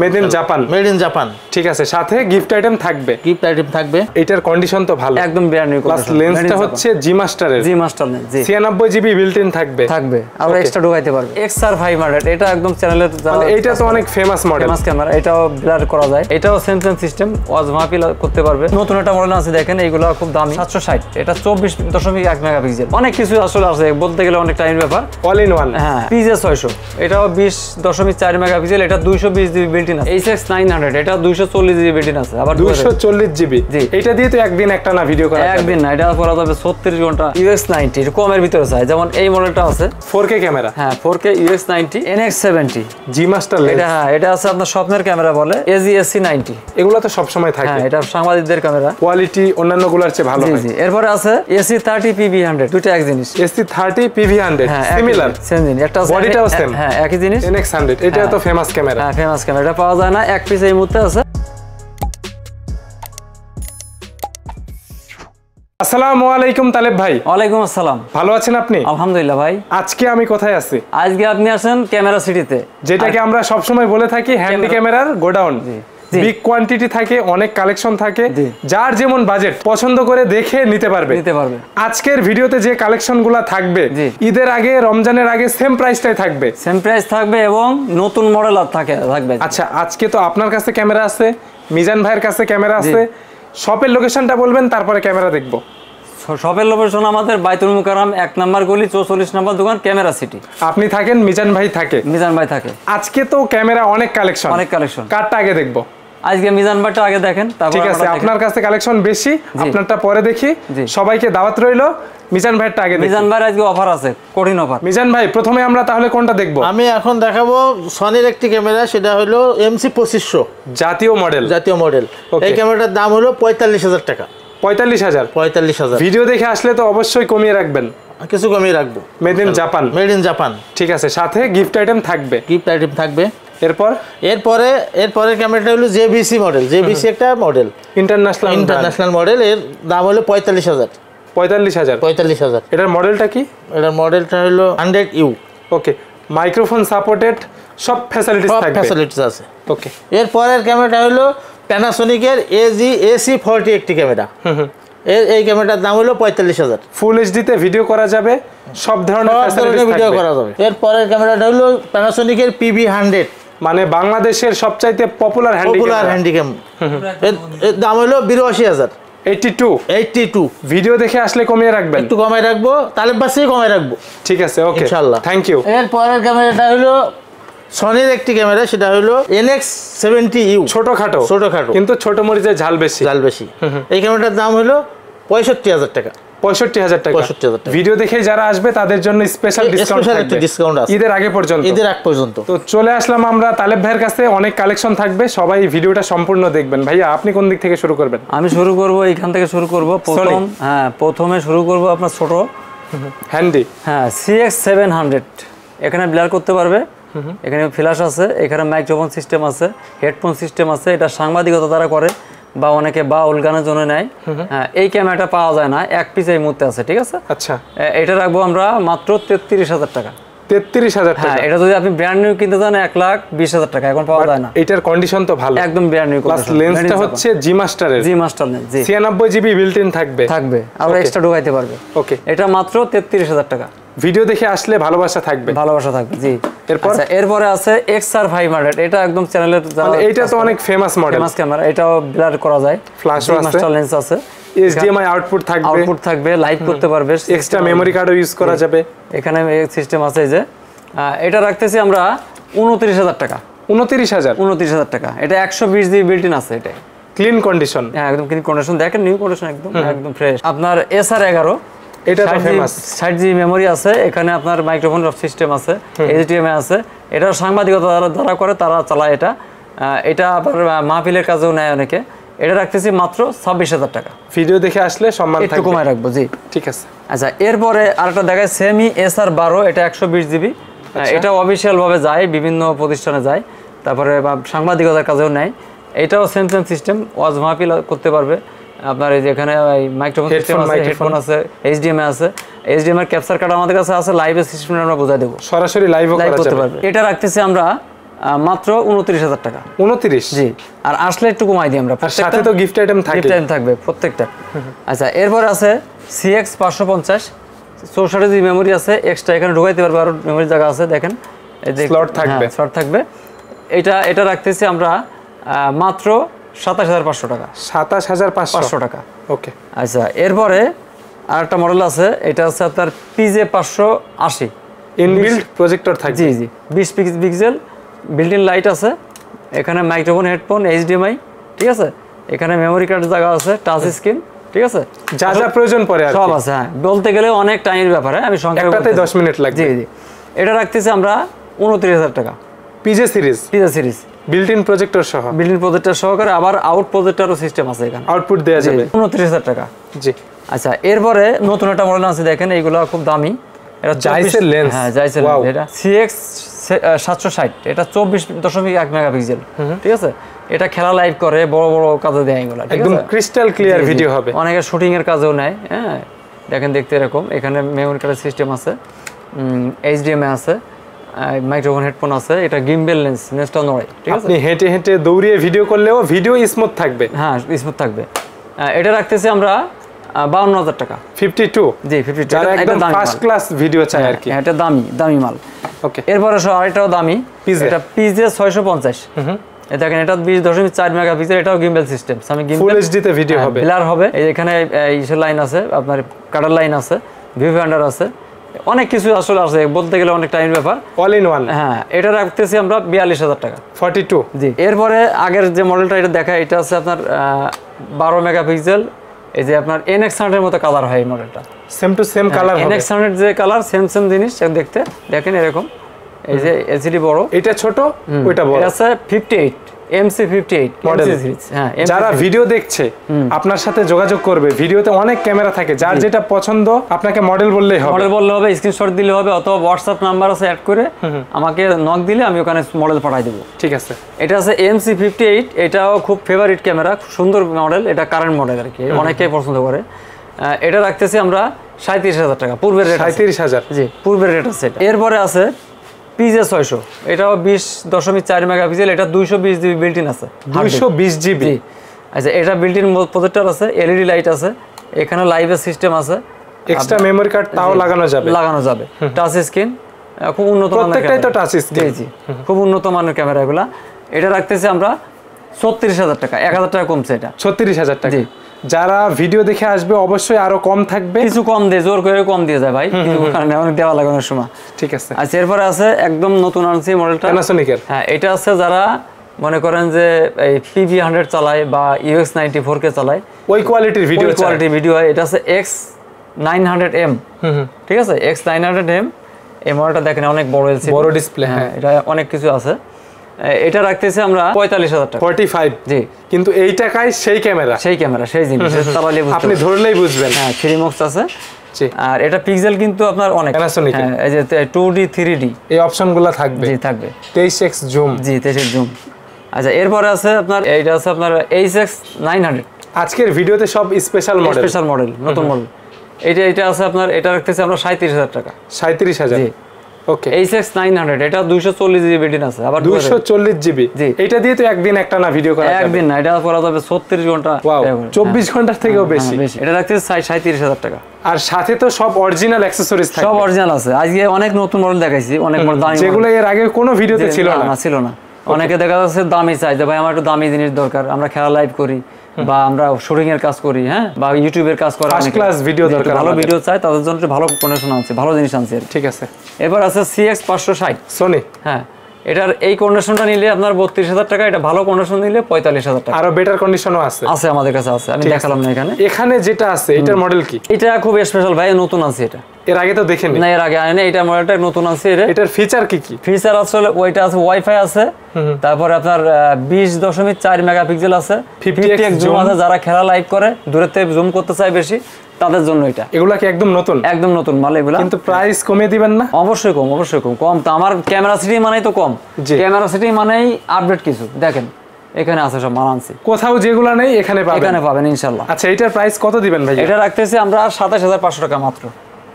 Made in Japan. Made in Japan, ঠিক আছে, সাথে গিফট আইটেম থাকবে। গিফট আইটেম থাকবে। এটার কন্ডিশন তো ভালো, একদম ব্র্যান্ড নিউ কন্ডিশন। প্লাস লেন্সটা হচ্ছে জি মাস্টারের। G master lens, G 96 GB built in থাকবে। আর এক্সট্রা ঢোকাইতে পারবে। XR500 এটা একদম চ্যানেলে মানে এটা তো অনেক ফেমাস মডেল, ফেমাস ক্যামেরা। এটাও ব্লার করা যায়, এটাও সেন্সর সিস্টেম, ওয়াজ মাহফিল করতে পারবে। নতুন একটা মডেল আছে দেখেন, এইগুলো খুব দামি, 760। এটা 24.1 মেগাপিক্সেল। অনেক কিছু আসলে আছে, বলতে গেলে অনেক টাইম ব্যাপার। All in one. হ্যাঁ, PJ600 এটাও 20.4 মেগাপিক্সেল। এটা 220 জিবি বিল্ট ইন আছে। HX900 এটা 240 জিবি বিল্ট ইন আছে। আবার 240 জিবি। এটা দিয়ে তো একদিন একটা না ভিডিও করা যাবে। একদিন না, এটা করা যাবে 36 ঘন্টা। UX90 কমের ভিতরে চাই, যেমন এই মডেলটা আছে 4K ক্যামেরা। হ্যাঁ, 4K UX90 NX70 জি মাস্টার লেন্স। এটা হ্যাঁ, এটা আছে আপনার স্বপ্নের ক্যামেরা বলে, AG-SC90। এগুলো তো সব সময় থাকে। হ্যাঁ, এটা সাংবাদিকদের ক্যামেরা, কোয়ালিটি অন্যান্য গুলোর চেয়ে ভালো হয়। জি। এরপরে আছে AC30 PV100, দুটো এক জিনিস। AC30 PV100 সিমিলার, সেম জিনিস, একটা বডিটাও সেম। হ্যাঁ, একই জিনিস। NX100 এটা তো ফেমাস ক্যামেরা। হ্যাঁ, ফেমাস ক্যামেরা। এটা পাওয়া যায় না, এক পিস এই মুহূর্তে আছে। আসসালামু আলাইকুম তালেব ভাই। ওয়ালাইকুম আসসালাম। ভালো আছেন আপনি? আলহামদুলিল্লাহ ভাই। আজকে আমি কোথায় আছি? আজকে আপনি আছেন ক্যামেরা সিটিতে, যেটাকে আমরা সব সময় বলে থাকি হ্যান্ডি ক্যামেরার গোডাউন। বিগ কোয়ান্টিটি থাকে, অনেক কালেকশন থাকে, যার যেমন বাজেট পছন্দ করে দেখে নিতে পারবে। আজকের ভিডিওতে যে কালেকশনগুলো থাকবে ঈদের আগে, রমজানের আগে সেম প্রাইসটাই থাকবে। সেম প্রাইস থাকবে এবং নতুন মডেল থাকবে। আচ্ছা, আজকে তো আপনার কাছে ক্যামেরা আছে, মিজান ভাইয়ের কাছে ক্যামেরা আছে। শপের লোকেশনটা বলবেন, তারপরে ক্যামেরা দেখব। শপের লোকেশন আমাদের বাইতুল মুকাররম 1 নম্বর গলি 44 নম্বর দোকান, ক্যামেরা সিটি। আপনি থাকেন, মিজান ভাই থাকে। মিজান ভাই থাকে। আজকে তো ক্যামেরা অনেক কালেকশন। কারটা আগে দেখব? আজকে মিজান ভাইটা আগে দেখেন, তারপর ঠিক আছে। আপনার কাছে কালেকশন বেশি, আপনারটা পরে দেখি। সবাইকে দাওয়াত রইলো, মিজান ভাইয়েরটা আগে দেখি। মিজান ভাইয়ের আজকে অফার আছে, কঠিন অফার। মিজান ভাই, প্রথমে আমরা তাহলে কোনটা দেখব? আমি এখন দেখাবো সনির একটি ক্যামেরা, সেটা হলো MC2500 জাতীয় মডেল। এই ক্যামেরাটার দাম হলো 45,000 টাকা। 45,000। ভিডিও দেখে আসলে তো অবশ্যই কমিয়ে রাখবেন। কিছু কমিয়ে রাখবো। Made in Japan. ঠিক আছে, সাথে গিফট আইটেম থাকবে। এরপরে ক্যামেরাটা হলো JVC মডেল। JVC একটা মডেল, ইন্টারন্যাশনাল মডেল। এর দাম হলো 45,000। এটার মডেলটা কি? এটার মডেলটা হলো 100U। ওকে, মাইক্রোফোন সাপোর্টেড, সব ফ্যাসিলিটিস আছে। ওকে, এরপরের ক্যামেরাটা হলো প্যানাসোনিকের AC40 একটি ক্যামেরা। এই ক্যামেরাটার দাম হলো 45,000। ফুল এইচডি তে ভিডিও করা যাবে, সব ধরনের ভিডিও করা যাবে। এরপরের ক্যামেরাটা হলো প্যানাসোনিকের PV100, মানে বাংলাদেশের সবচাইতে পপুলার হ্যান্ডিক্যাম। এর দাম হলো 82,000। 82। ভিডিও দেখে আসলে কমিয়ে রাখবেন। একটু কমায় রাখবো, তালেব বাসে কমায় রাখবো। ঠিক আছে, ওকে, ইনশাআল্লাহ। Thank you. এরপরের ক্যামেরাটা হলো সনির একটি ক্যামেরা, সেটা হলো NX70U। ছোটখাটো কিন্তু ছোট মরিচের ঝাল বেশি। এই ক্যামেরাটার দাম হলো 65,000 টাকা। 65,000 টাকা। ভিডিও দেখে যারা আসবে তাদের জন্য স্পেশাল ডিসকাউন্ট আছে ঈদের আগ পর্যন্ত। তো চলে আসলাম আমরা তালেব ভাইয়ের কাছে, অনেক কালেকশন থাকবে, সবাই ভিডিওটা সম্পূর্ণ দেখবেন। ভাইয়া, আপনি কোন দিক থেকে শুরু করবেন? আমি শুরু করব এইখান থেকে শুরু করব। প্রথমে শুরু করব আপনার ছোট হ্যান্ডি। হ্যাঁ, CX700। এখানে ব্লার করতে পারবে, এখানে ফ্ল্যাশ আছে, এখানে মাইক্রোফোন সিস্টেম আছে, হেডফোন সিস্টেম আছে। এটা সাংবাদিকতা দ্বারা করে বা অনেকে বাউল গানের জন্য নেয়। হ্যাঁ, এই ক্যামেরাটা পাওয়া যায় না, এক পিস এই মুহূর্তে আছে। ঠিক আছে, আচ্ছা, এটা রাখবো আমরা মাত্র 33,000 টাকা। 33,000 টাকা। হ্যাঁ, এটা যদি আপনি ব্র্যান্ড নিউ কিনতে চান 1,20,000 টাকা, এখন পাওয়া যায় না। এটার কন্ডিশন তো ভালো, একদম ব্র্যান্ড নিউ। প্লাস লেন্সটা হচ্ছে জি মাস্টারের। G master lens, G 96 GB built in থাকবে। আর এক্সট্রা ঢোকাইতে পারবে। ওকে, এটা মাত্র 33,000 টাকা। ভিডিও দেখে আসলে ভালোবাসা থাকবে। জি। এরপরে আছে XR500। এটা একদম চ্যানেলের, এটা তো অনেক ফেমাস ক্যামেরা। এটাও ব্লার করা যায়, ফ্ল্যাশ মাস্টার লেন্স আছে, HDMI আউটপুট থাকবে, লাইভ করতে পারবে, এক্সট্রা মেমরি কার্ডও ইউজ করা যাবে। এখানে সিস্টেম আছে। এই যে এটা রাখতেছি আমরা 29,000 টাকা। 29,000 টাকা। এটা 120 জিবি বিল্ট ইন আছে। এটা ক্লিন কন্ডিশন। হ্যাঁ, একদম ক্লিন কন্ডিশন। দেখেন, নিউ কন্ডিশন, একদম ফ্রেশ। আপনার SR11, এটা তো ফেমাস। 60 জিবি মেমরি আছে। এখানে আপনার মাইক্রোফোন সিস্টেম আছে, HDMI আছে। এটা সাংবাদিকতা দ্বারা করে, তারা চালায় এটা। এটা আবার মাহফিলের কাজেও নেয় অনেকে। এটা রাখতেছি মাত্র 26,000 টাকা। ভিডিও দেখে আসলে সম্মান একটু কমায় রাখবো। জি, ঠিক আছে। আচ্ছা, এরপরে আরেকটা দেখায় সেমি SR12। এটা 120 জিবি। এটা অফিসিয়াল ভাবে যায়, বিভিন্ন প্রতিষ্ঠানে যায়, তারপরে সাংবাদিকতার কাজেও নেয়। এটাও সেম সিস্টেম, ওয়াজ মাহফিল করতে পারবে। আপনার এই যে এখানে মাইক্রোফোন সিস্টেম আছে, হেডফোন আছে, HDMI আছে। HDMI ক্যাপচার কার্ড আমাদের কাছে আছে, লাইভ সিস্টেম আমরা বুঝাই দেবো, সরাসরি লাইভও করতে পারবে। এটা রাখতেছি আমরা মাত্র 29,000 টাকা। 29? জি। আর আসলে একটু কমাই দিই আমরা, সাথে তো গিফট আইটেম থাকে, গিফট আইটেম থাকবে প্রত্যেকটা। আচ্ছা, এরপর আছে CX 550, 64 জিবি মেমোরি আছে এক্সট্রা, এখানে ঢুকাইতে পারবে, আরো মেমোরি জায়গা আছে দেখেন, এই যে স্লট থাকবে, স্লট থাকবে। এটা রাখতেছি আমরা মাত্র 27,500 টাকা। 27,500 টাকা। ওকে। আচ্ছা, এরপরে আরেকটা মডেল আছে, এটা হচ্ছে আপনার PJ 580 ইনবিল্ট প্রজেক্টর থাকবে। জি জি, 20 পিক্সেল বিল্ট ইন লাইট আছে, এখানে মাইক্রোফোন, হেডফোন, HDMI, ঠিক আছে, এখানে মেমোরি কার্ডের জায়গা আছে, টাচ স্ক্রিন, ঠিক আছে, যা যা প্রয়োজন পড়ে আর সব আছে। হ্যাঁ, বলতে গেলে অনেক টাইমের ব্যাপার, আমি সংখ্যায় একটাতে 10 মিনিট লাগবে। জি জি। এটা রাখতেছি আমরা 29,000 টাকা। PJ series, built in projector সহ, বিল্ট ইন প্রজেক্টর সহকারে, আবার আউট প্রজেক্টরও সিস্টেম আছে এখানে, আউটপুট দেওয়া যাবে। 29,000 টাকা। জি। আচ্ছা, এরপরে নতুন একটা মডেল আছে, দেখেন এইগুলো খুব দামি, এটা জাইসের লেন্স। হ্যাঁ, জাইসের লেন্স, এটা CX 760, এটা 24.1 মেগাপিক্সেল, ঠিক আছে, এটা খেলা লাইভ করে, বড় বড় কাজে দেয় এগুলো, একদম ক্রিস্টাল ক্লিয়ার ভিডিও হবে, অনেকে শুটিং এর কাজেও নেয়। হ্যাঁ, দেখেন দেখতে এরকম, এখানে মেমোরি কার্ডের সিস্টেম আছে, HDMI আছে, মাইক্রোফোন, হেডফোন আছে, এটা গিম্বেল লেন্সটা নড়ে, ঠিক আছে, আপনি হেঁটে হেঁটে দৌড়িয়ে ভিডিও করলেও ভিডিও স্মুথ থাকবে। হ্যাঁ, স্মুথ থাকবে। এটা রাখতেছি আমরা 52,000 টাকা। 52? জি, 52, যারা একদম ফার্স্ট ক্লাস ভিডিও চায় আর কি, এটা দামি মাল। ওকে। এরপরে আরেকটাও দামি, এটা PJ 650, দেখেন, এটা 20.4 মেগাপিক্সেল, এটাও গিম্বেল সিস্টেম, আমি ফুল এইচডি তে ভিডিও হবে, ব্লার হবে, এখানে ইসের লাইন আছে, আপনার কাটার লাইন আছে, ভিউ ফিন্ডার আছে, অনেক কিছু আসলে আছে, বলতে গেলে অনেক টাইম ব্যাপার, অল ইন ওয়ান। হ্যাঁ, এটা রাখতেছি আমরা 42,000 টাকা। 42? জি। এরপরে আগের যে মডেলটা এটা দেখায়, এটা আছে আপনার 12 মেগাপিক্সেল, এই যে আপনার NX100 এর মতো কালার হয় এই মডেলটা, সেম টু সেম কালার হবে, NX100 যে কালার, সেম জিনিস দেখতে, দেখেন এরকম, এই যে LCD বড়, এটা ছোট, ওইটা বড়, এটা আছে 58 MC58 মডেল সিরিজ। হ্যাঁ, যারা ভিডিও দেখছে আপনার সাথে যোগাযোগ করবে, ভিডিওতে অনেক ক্যামেরা থাকে, যার যেটা পছন্দ আপনাকে মডেল বললেই হবে, স্ক্রিনশট দিলে হবে, অথবা WhatsApp নাম্বার আছে অ্যাড করে আমাকে নক দিলে আমি ওখানে মডেল পাঠিয়ে দেবো। ঠিক আছে। এটা আছে MC58, এটাও খুব ফেভারিট ক্যামেরা, খুব সুন্দর মডেল, এটা কারেন্ট মডেল আর কি, অনেকেই পছন্দ করে। এটা রাখতেছি আমরা 37,000 টাকা, পূর্বের রেট 37,000। জি, পূর্বের রেট আছে। এরপরে আছে PJ 600, এটাও 20.4 মেগাপিক্সেল, এটা 220 জিবি বিল্ট ইন আছে। 220 জিবি? আচ্ছা, এটা বিল্ট ইন প্রজেক্টর আছে, LED লাইট আছে, এখানে লাইভের সিস্টেম আছে, এক্সট্রা মেমোরি কার্ড তাও লাগানো যাবে, টাচ স্ক্রিন, খুব উন্নত মানের, প্রত্যেকটাই তো টাচ স্ক্রিন। জি, খুব উন্নত মানের ক্যামেরা এগুলা। এটা রাখতেছি আমরা 36,000 টাকা, 1,000 টাকা কমছে এটা, 36,000 টাকা। যারা ভিডিও দেখে আসবে অবশ্যই আরো কম থাকবে, কিছু কম দিয়ে, জোর করে কম দিয়ে যায় ভাই, কিছু কারণে অনেক দেওয়া লাগানোর সময়। ঠিক আছে। আচ্ছা, এরপরে আছে একদম নতুন আনছি মডেলটা, প্যানাসোনিকের। হ্যাঁ, এটা আছে যারা মনে করেন যে এই PV100 চালায় বা UX94K চালায়, ওই কোয়ালিটির ভিডিও হয়, এটা আছে X900M, ঠিক আছে, X900M, এই মডেলটা দেখেন অনেক বড় LCD, বড় ডিসপ্লে, হ্যাঁ, এটা অনেক কিছু আছে। এটা রাখতেছি আমরা 45,000 টাকা। 45? জি। কিন্তু এই টাকায় সেই ক্যামেরা, সেই জিনিস চালালে আপনি ধরলেই বুঝবেন। হ্যাঁ, 3MOX আছে, আর এটা পিক্সেল কিন্তু আপনার অনেক, প্যানাসোনিক, এই যে 2D 3D এই অপশনগুলো থাকবে। জি, থাকবে। 23x zoom. জি, 23x জুম। আচ্ছা, এরপরে আছে আপনার, এইটা আছে আপনার HX900, আজকের ভিডিওতে সব স্পেশাল মডেল, নতুন মডেল। এটা আছে আপনার, এটা রাখতেছি আমরা 37,000 টাকা। 37,000? জি। ওকে। HX900, এটা 240 জিবি বিল্ট ইন আছে, আবার 240 জিবি। জি। এটা দিয়ে তো একদিন একটা না ভিডিও করা যাবে? একদিন না, এটা করা যাবে 36 ঘন্টা। ওয়াও, 24 ঘন্টার থেকেও বেশি। এটা রাখতেছি 37,000 টাকা। আর সাথে তো সব অরিজিনাল অ্যাকসেসরিজ থাকবে, সব অরিজিনাল আছে। আজকে অনেক নতুন মডেল দেখাইছি, অনেক দামি, যেগুলো এর আগে কোনো ভিডিওতে ছিল না। অনেকে দেখা যাচ্ছে দামি চাই, যে ভাই আমার একটু দামি জিনিস দরকার, আমরা খেলা লাইভ করি বা আমরা শুটিং এর কাজ করি, হ্যাঁ, বা ইউটিউবের কাজ করা, ফার্স্ট ক্লাস ভিডিও দরকার, ভালো ভিডিও চাই, তাদের জন্য ভালো কন্ডিশন আছে, ভালো জিনিস আনছি। ঠিক আছে। এবার আছে CX 560 সোনি। হ্যাঁ, এটার এই কন্ডিশনটা নিলে আপনার 32,000 টাকা, এটা ভালো কন্ডিশন নিলে 45,000 টাকা। আরো বেটার কন্ডিশনও আছে আমাদের কাছে আছে, আমি দেখালাম না এখানে। এখানে যেটা আছে এটার মডেল কি? এটা খুব স্পেশাল ভাই, নতুন আছে এটা, এর আগে তো দেখিনি না, এর আগে আনে, এটা মডেলটা নতুন আছে। এটার ফিচার কি? ফিচার আসলে ওইটা আছে, ওয়াইফাই আছে, তারপরে আপনার 20.4 মেগাপিক্সেল আছে, 50x জুম আছে, যারা খেলা লাইভ করে, দূরের থেকে জুম করতে চায় বেশি, তাদের জন্য এটা। এগুলা কি একদম নতুন মাল এগুলা? কিন্তু প্রাইস কমিয়ে দিবেন না? অবশ্যই কম তো, আমার ক্যামেরা সিটি মানেই তো কম, ক্যামেরা সিটি মানেই আপডেট কিছু। দেখেন এখানে আছে সব মাল আনছি, কোথাও যেগুলো নেই এখানে পাবেন ইনশাআল্লাহ। আচ্ছা, এটার প্রাইস কত দিবেন ভাই? এটা রাখতেছি আমরা 27,500 টাকা মাত্র।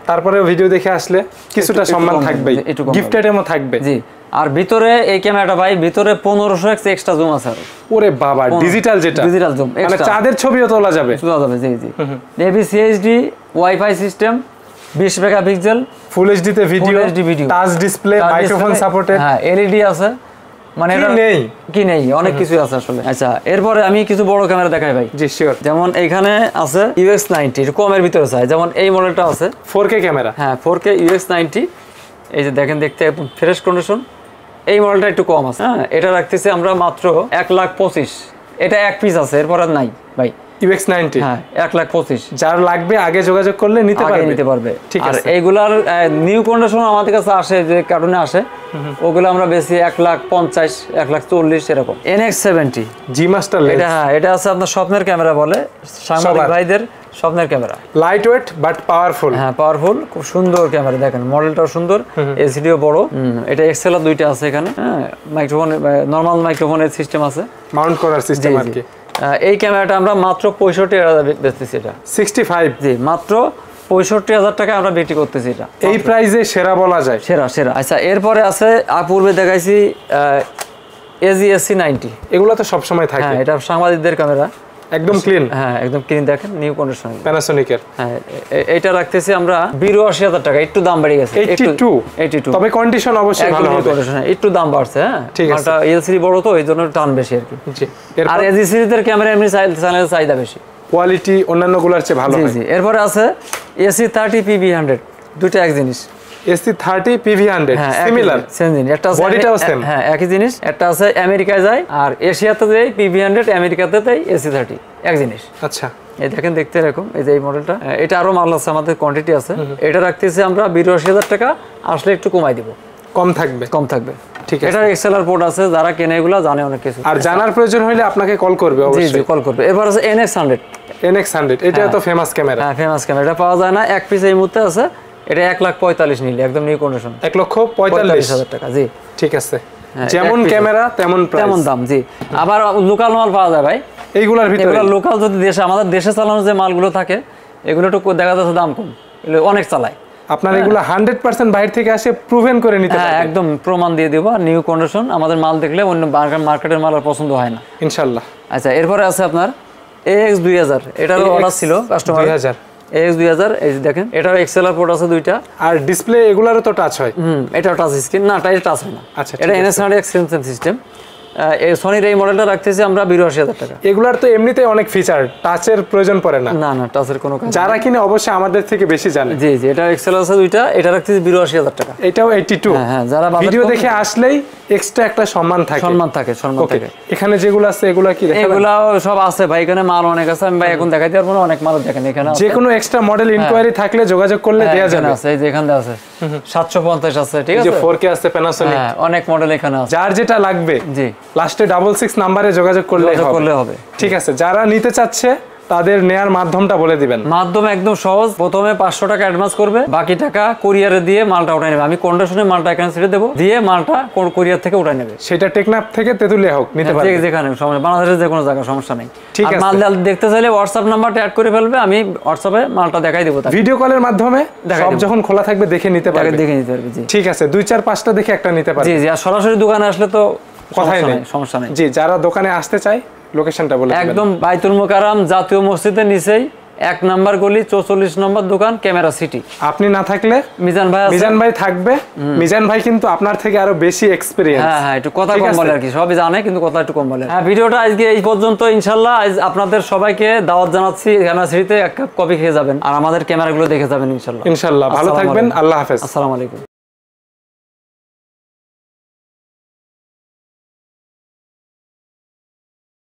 তারপরে ভিডিও দেখে আসলে কিছুটা সম্মান থাকবে, গিফট আইটেমও থাকবে। জি, আর ভিতরে এই ক্যামেরাটা ভাই ভিতরে 1500x এক্সট্রা জুম আছে। ওরে বাবা, ডিজিটাল যেটা, ডিজিটাল জুম, মানে চাঁদের ছবিও তোলা যাবে। G G. ABCHD wifi system, 20 megapixel, full HD তে video, touch display, microphone supported, হ্যাঁ এলইডি আছে, মানে এটা কি নেই অনেক কিছু আছে আসলে। আচ্ছা, এরপরে আমি কিছু বড় ক্যামেরা দেখাই ভাই। জি শিওর। যেমন এইখানে আছে UX90, কমের ভিতরে চাই, যেমন এই মডেলটা আছে 4K ক্যামেরা। হ্যাঁ 4K UX90, এই যে দেখেন দেখতে একদম ফ্রেশ কন্ডিশন। এই মডেলটা একটু কম আছে, হ্যাঁ এটা রাখতেছি আমরা মাত্র 1,25,000। এটা এক পিস আছে, এরপর আর নাই ভাই। UX90, হ্যাঁ 1,25,000। যার লাগবে আগে যোগাযোগ করলে নিতে পারবে। ঠিক আছে। আর এইগুলার নিউ কন্ডিশন আমাদের কাছে আসে, যে কার্টুনে আসে, ওগুলো আমরা বেশি 1,50,000, 1,40,000 এরকম। NX70 জি মাস্টার লেন্স, এটা হ্যাঁ এটা আছে আপনার স্বপ্নের ক্যামেরা বলে, সাংবাদিক ভাইদের স্বপ্নের camera. Light weight but powerful. হ্যাঁ পাওয়ারফুল, খুব সুন্দর ক্যামেরা, দেখেন মডেলটাও সুন্দর, এলসিডিও বড়। এটা এক্সএলআর দুইটা আছে এখানে, হ্যাঁ মাইক্রোফোন, নরমাল মাইক্রোফোনের সিস্টেম আছে, মাউন্ট করার সিস্টেম আর কি। এই ক্যামেরাটা আমরা মাত্র 65,000 বেচতেছি। এটা 65, জি মাত্র 65,000 টাকা আমরা বিক্রি করতেছি। এটা এই প্রাইসে সেরা বলা যায়, সেরা। আচ্ছা, এরপরে আছে পূর্বে দেখাইছি AGSC90, এগুলো তো সব সময় থাকে। হ্যাঁ এটা সাংবাদিকদের ক্যামেরা, একদম ক্লিন। হ্যাঁ একদম ক্লিন, দেখেন নিউ কন্ডিশন, প্যানাসোনিকের। হ্যাঁ এটা রাখতেছি আমরা 82,000 টাকা, একটু দাম বেড়ে গেছে। 82, তবে কন্ডিশন অবশ্যই ভালো হবে। একটু দাম বাড়ছে, হ্যাঁ ঠিক আছে। এটা এলসিডি বড় তো এই জন্য টান বেশি আর কি। জি। আর এজি সিরিজের ক্যামেরা এমনি চ্যানেলের চাহিদা বেশি, কোয়ালিটি অন্যান্য গুলোর চেয়ে ভালো হয়। জি। এরপরে আছে AC30 PV100, দুটো এক জিনিস। AC30 PV100 সিমিলার, সেম জিনিস, একটা আছে বডিটাও সেম, হ্যাঁ একই জিনিস। একটা আছে আমেরিকায় যায়, আর এশিয়াতে যায় PV100, আমেরিকাতে যায় AC30, এক জিনিস। আচ্ছা, এই দেখেন দেখতে এরকম। এই যে এই মডেলটা, এটা আরো মাল আছে, আমাদের কোয়ান্টিটি আছে। এটা রাখতেছি আমরা 82,000 টাকা, আসলে একটু কমাই দিব, কম থাকবে। ঠিক আছে। এটা এক্সএলআর পোর্ট আছে, যারা কেনে এগুলো জানে অনেক কিছু। আর জানার প্রয়োজন হলে আপনাকে কল করবে অবশ্যই। জি কল করবে। এবার আছে NX100, এটা তো ফেমাস ক্যামেরা। হ্যাঁ ফেমাস ক্যামেরা, এটা পাওয়া যায় না, এক পিস এই মুহূর্তে আছে। এটা 1,45,000 নিলে একদম নিউ কন্ডিশন, 1,45,000 টাকা। জি ঠিক আছে, যেমন ক্যামেরা তেমন প্রাইস, তেমন দাম। জি। আবার লোকাল মাল পাওয়া যায় ভাই এইগুলোর ভিতরে। এগুলো লোকাল, যদি দেশে আমাদের দেশে চালানো যে মালগুলো থাকে, এগুলো একটু দেখা যাচ্ছে দাম কম, এগুলো অনেক চালায়। আপনার এগুলো 100% বাইরে থেকে আসে প্রুভেন করে নিতে পারবেন। হ্যাঁ একদম প্রমাণ দিয়ে দেব, নিউ কন্ডিশন। আমাদের মাল দেখলে অন্য মার্কেটের মাল আর পছন্দ হয় না ইনশাআল্লাহ। আচ্ছা, এরপরে আছে আপনার AX2000, এটারও অর্ডার ছিল কাস্টমার। AX2000, এই যে দেখেন, এটাও এক্সএলআর পোর্ট আছে দুইটা, আর ডিসপ্লে এগুলারও তো টাচ হয়। এটাও টাচ স্ক্রিন না, এটা টাচ হয় না। আচ্ছা, এটা NS100X সিস্টেম। সনির এই মডেলটা রাখতেছি আমরা 82,000 টাকা। এগুলার তো এমনিতেই অনেক ফিচার, টাচের প্রয়োজন পড়ে না। না টাচের কোনো কাজ, যারা কিনে অবশ্যই আমাদের থেকে বেশি জানে। জি এটা এক্সেল আছে দুইটা, এটা রাখতেছি 82,000 টাকা। এটাও 82। হ্যাঁ যারা ভিডিও দেখে আসলেই এক্সট্রা একটা সম্মান থাকে। এখানে যেগুলো আছে এগুলো কি দেখাবেন? এগুলো সব আছে ভাই, এখানে মাল অনেক আছে, আমি ভাই এখন দেখাইতে পারবো না, অনেক মাল দেখেন এখানে আছে। যে কোনো এক্সট্রা মডেল ইনকোয়ারি থাকলে যোগাযোগ করলে দেয়া যাবে। আছে এই যে এখানে আছে 750 আছে, ঠিক আছে, যে 4K আছে প্যানাসোনিক, হ্যাঁ অনেক মডেল এখানে আছে। যার যেটা লাগবে জি লাস্টে 66 নম্বরে যোগাযোগ করলে হবে। ঠিক আছে, যারা নিতে চাচ্ছে তাদের নেয়ার মাধ্যমটা বলে দিবেন। মাধ্যম একদম সহজ, প্রথমে 500 টাকা অ্যাডভান্স করবে, বাকি টাকা কুরিয়ারে দিয়ে মালটা উঠাই নেবে। আমি কন্ডিশনে মালটা এখানে ছেড়ে দেবো, দিয়ে মালটা কুরিয়ার থেকে উঠাই নেবে। সেটা টেকনাফ থেকে তেতুলিয়া হোক নিতে পারবে, যেখানে সমস্যা, বাংলাদেশের যে কোনো জায়গা সমস্যা নেই। ঠিক আছে, মাল দেখতে চাইলে হোয়াটসঅ্যাপ নাম্বারটা অ্যাড করে ফেলবে, আমি হোয়াটসঅ্যাপে মালটা দেখাই দেবো, ভিডিও কলের মাধ্যমে সব যখন খোলা থাকবে দেখে নিতে পারবে। জি ঠিক আছে, 2-4-5টা দেখে একটা নিতে পারবে। জি আর সরাসরি দোকানে আসলে তো কথাই নেই, সমস্যা নেই। জি, যারা দোকানে আসতে চায় লোকেশনটা বলে দিবেন। একদম বাইতুল মোকাররম জাতীয় মসজিদের নিচেই 1 নম্বর গলি 44 নম্বর দোকান, ক্যামেরা সিটি। আপনি না থাকলে মিজান ভাই থাকবে। মিজান ভাই কিন্তু আপনার থেকে আরো বেশি এক্সপেরিয়েন্স। হ্যাঁ একটু কথা কম বলে আর কি, সবই জানে কিন্তু কথা একটু কম বলে। হ্যাঁ ভিডিওটা আজকে এই পর্যন্ত, ইনশাআল্লাহ আজ আপনাদের সবাইকে দাওয়াত জানাচ্ছি, ক্যামেরা সিটিতে এক কাপ কফি খেয়ে যাবেন আর আমাদের ক্যামেরাগুলো দেখে যাবেন ইনশাআল্লাহ। ভালো থাকবেন, আল্লাহ হাফেজ, আসসালামু আলাইকুম।